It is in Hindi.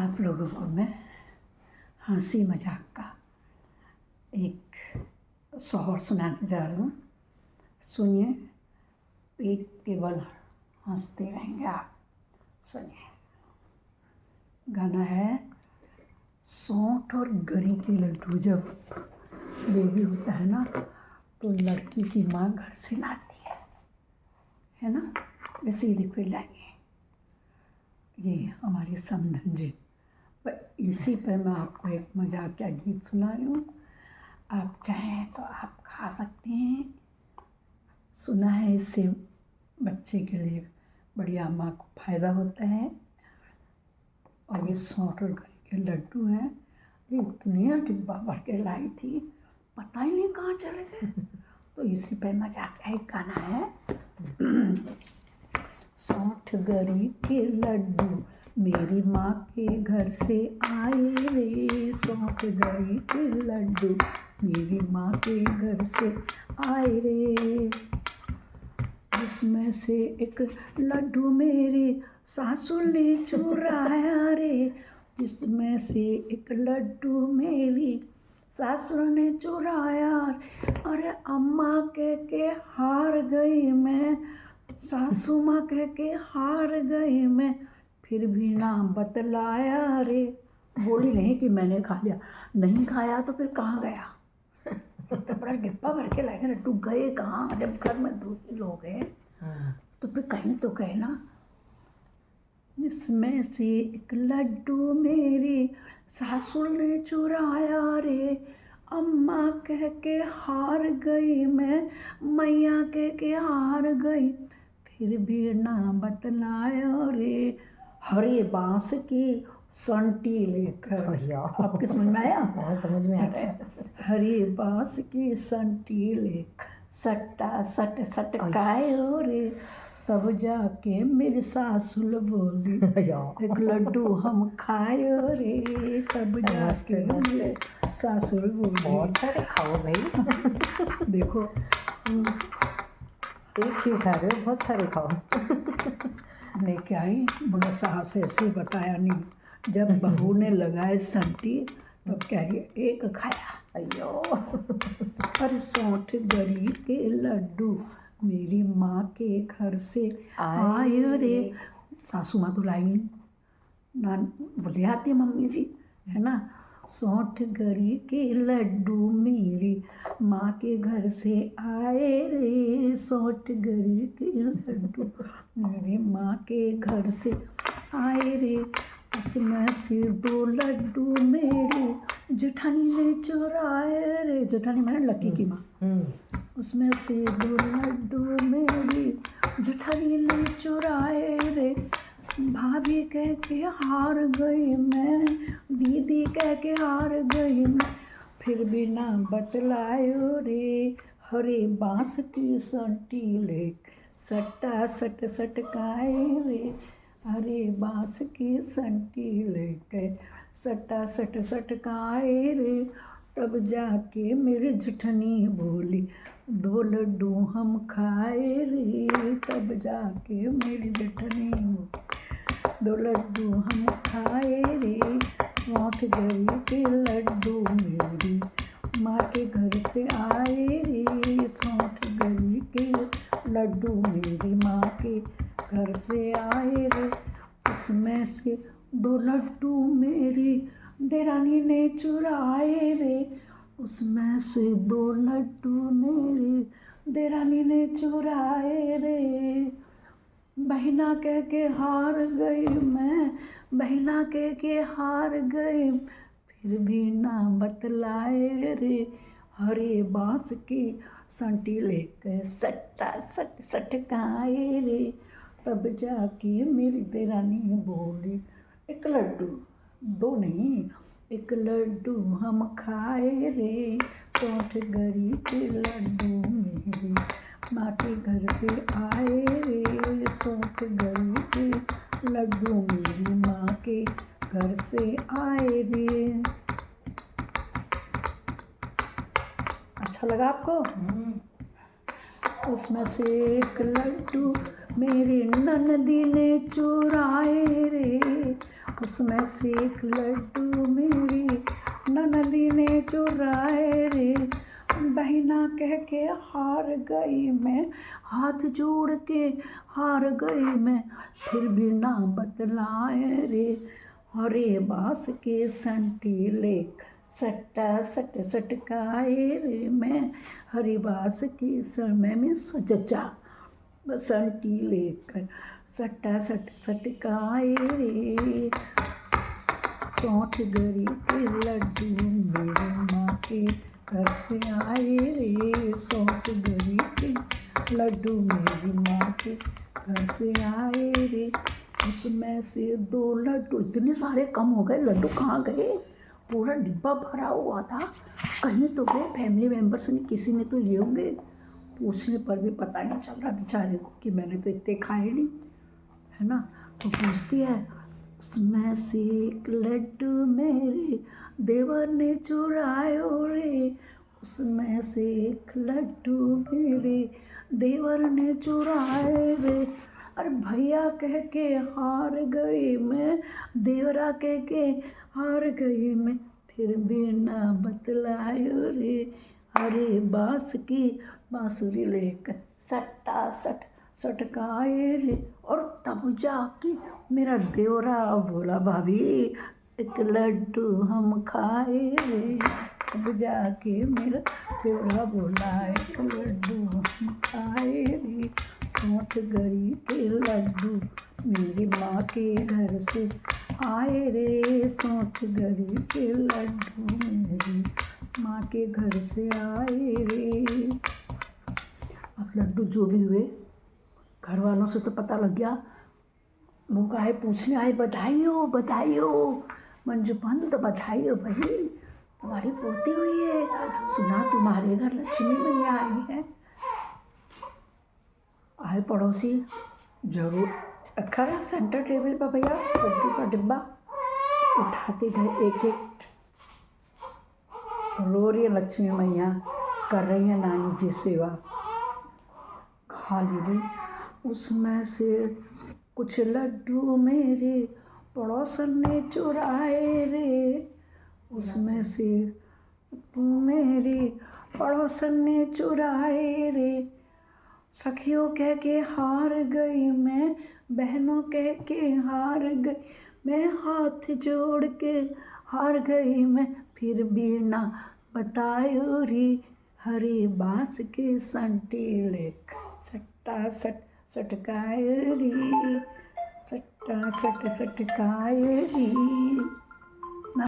आप लोगों को मैं हंसी मजाक का एक शौहर सुनाने जा रही हूँ। सुनिए, पीठ के बल हंसते रहेंगे आप। सुनिए, गाना है सौंठ और गरी के लड्डू। जब बेबी होता है ना तो लड़की की माँ घर से लाती है ना। वैसे ही फिर लाएंगे ये हमारी समधन जी। पर इसी पर मैं आपको एक मजाकिया गीत सुना रही हूँ। आप चाहें तो आप खा सकते हैं। सुना है इससे बच्चे के लिए बढ़िया माँ को फ़ायदा होता है। और ये सौंठ और गरी के लड्डू हैं। ये इतने डिब्बा भर के लाई थी, पता ही नहीं कहाँ चले गए। तो इसी पर मजाकिया एक गाना है सौंठ गरी के लड्डू मेरी माँ के घर से आए रे। सौंठ गरी के लड्डू मेरी माँ के घर से आए रे। जिसमें से एक लड्डू मेरी सासू ने चुराया रे। जिसमें से एक लड्डू मेरी सासू ने चुराया। अरे अम्मा के हार गई मैं, सासू माँ के हार गई मैं, फिर भी ना बतलाया रे। बोली नहीं कि मैंने खा लिया। नहीं खाया तो फिर कहाँ गया? तो बड़ा डिब्बा भर के लाए थे लड्डू, गए कहाँ? जब घर में दो ही लोग हैं तो फिर कहीं तो गए ना। जिसमें से एक लड्डू मेरी सासू ने चुराया रे। अम्मा कह के हार गई मैं, मैया कह के हार गई, फिर भी ना बतलाया रे। हरे बांस की संटी लेकर। आपके समझ में आया? समझ में आ रहा है। हरे बांस की संटी लेकर सट्टा सट सटकायो रे। तब जाके मेरी सासुल बोली एक लड्डू हम खायो रे। तब जाके मेरी सासुल बोली। बहुत सारे खाओ भाई। देखो, एक क्यों खा रहे हो? बहुत सारे खाओ। लेके आई बोले साहस ऐसे बताया नहीं। जब बहू ने लगाए संटी तब कह रही है एक खाया। अयो। पर सौंठ गरी के लड्डू मेरी माँ के घर से आए रे। सासू माँ तो लाई नहीं ना, बोले आती मम्मी जी, है ना। सौंठ गरी के लड्डू मेरी माँ के घर से आए रे। सौंठ गरी के लड्डू मेरी माँ के घर से आए रे। उसमें से दो लड्डू मेरी जेठानी ने चुराए रे। जेठानी मैंने लकी की माँ। उसमें से दो लड्डू मेरी जेठानी ने चुराए रे। भाभी कह के हार गई मैं, दीदी कह के हार गई मैं, फिर भी ना बतलायो रे। हरे बांस की संटी ले सट्टा सट सटकाए रे। हरे बांस की संटी लेके सट्टा सट सटकाए रे। तब जाके मेरी जेठनी बोली दो लड्डू हम खाए रे। तब जाके मेरी जेठनी बोली दो लड्डू हम खाए रे। सौंठ गरी के लड्डू मेरी माँ के घर से आए रे। सौंठ गरी के लड्डू मेरी माँ के घर से आए रे। उसमें से दो लड्डू मेरी देरानी ने चुराए रे। उसमें से दो लड्डू मेरी देरानी ने चुराए रे। बहिना कह के हार गई मैं, बहिना कह के हार गई, फिर भी ना बतलाए रे। हरे बांस की संटी लेकर सट्टा सट सटकाए रे। तब जाके मेरी देरानी बोली एक लड्डू, दो नहीं एक लड्डू हम खाए रे। सौंठ गरी के लड्डू मेरी माँ के घर से आए रे। सौंठ गरी के लड्डू मेरी माँ के घर से आए रे। अच्छा लगा आपको? उसमें से एक लड्डू मेरी ननदी ने चुराए रे। उस उसमें से एक लड्डू मेरी ननदी ने चुराए रे। बहिना कह के हार गई मैं, हाथ जोड़ के हार गई मैं, फिर भी ना बतलाए रे। अरे बांस के संटीले सट्टा सट सटकाए रे मैं, हरी बांस के समय में सजचा बसंती लेकर सट्टा सट सटकाए रे। सौंठ गरी के लड्डू मेरी माँ के घर से आए रे। सौंठ गरी के लड्डू मेरी माँ के घर से आए रे। उसमें से 2 लड्डू, इतने सारे कम हो गए, लड्डू कहाँ गए? पूरा डिब्बा भरा हुआ था, कहीं तो गए फैमिली मेम्बर्स ने, किसी ने तो लिए होंगे। पूछने पर भी पता नहीं चल रहा बेचारे को कि मैंने तो इतने खाए नहीं, है ना। तो पूछती है, उसमें से एक लड्डू मेरे देवर ने चुरायो रे। उसमें से एक लड्डू मेरे देवर ने चुराए रे। अरे भैया कह के हार गई मैं, देवरा कह के हार गई मैं, फिर भी ना बतलायो रे। अरे बांस की बांसुरी लेकर सट्टा सट सटकाए रे। और तब जाके मेरा देवरा बोला, भाभी एक लड्डू हम खाए रे। तब जाके मेरा देवरा बोला, एक लड्डू हम खाए रे। सौंठ गरी के लड्डू मेरी माँ के घर से आए रे। सौंठ गरी के लड्डू मेरी माँ के घर से आए रे। अब लड्डू जो भी हुए, घर वालों से तो पता लग गया, लोग आए पूछने आए, बधाई हो बधाई हो मंजूपंत, बधाई हो भाई, तुम्हारी पोती हुई है, सुना तुम्हारे घर लक्ष्मी मैया आई है। आए पड़ोसी, जरूर रखा है सेंटर टेबल पर भैया लड्डू का डिब्बा, उठाते गए एक एक। रो रही है लक्ष्मी मैया, कर रही है नानी जी सेवा, खा ली भाई। उसमें से कुछ लड्डू मेरे पड़ोसन ने चुराए रे। उसमें से मेरी पड़ोसन ने चुराए रे। सखियों कह के हार गई मैं, बहनों कह के हार गई मैं, हाथ जोड़ के हार गई मैं, फिर भी ना बतायो रे। हरे बांस के संटीले सट्टा सट सटकाए रे। सट्टा सट सटकाए रे।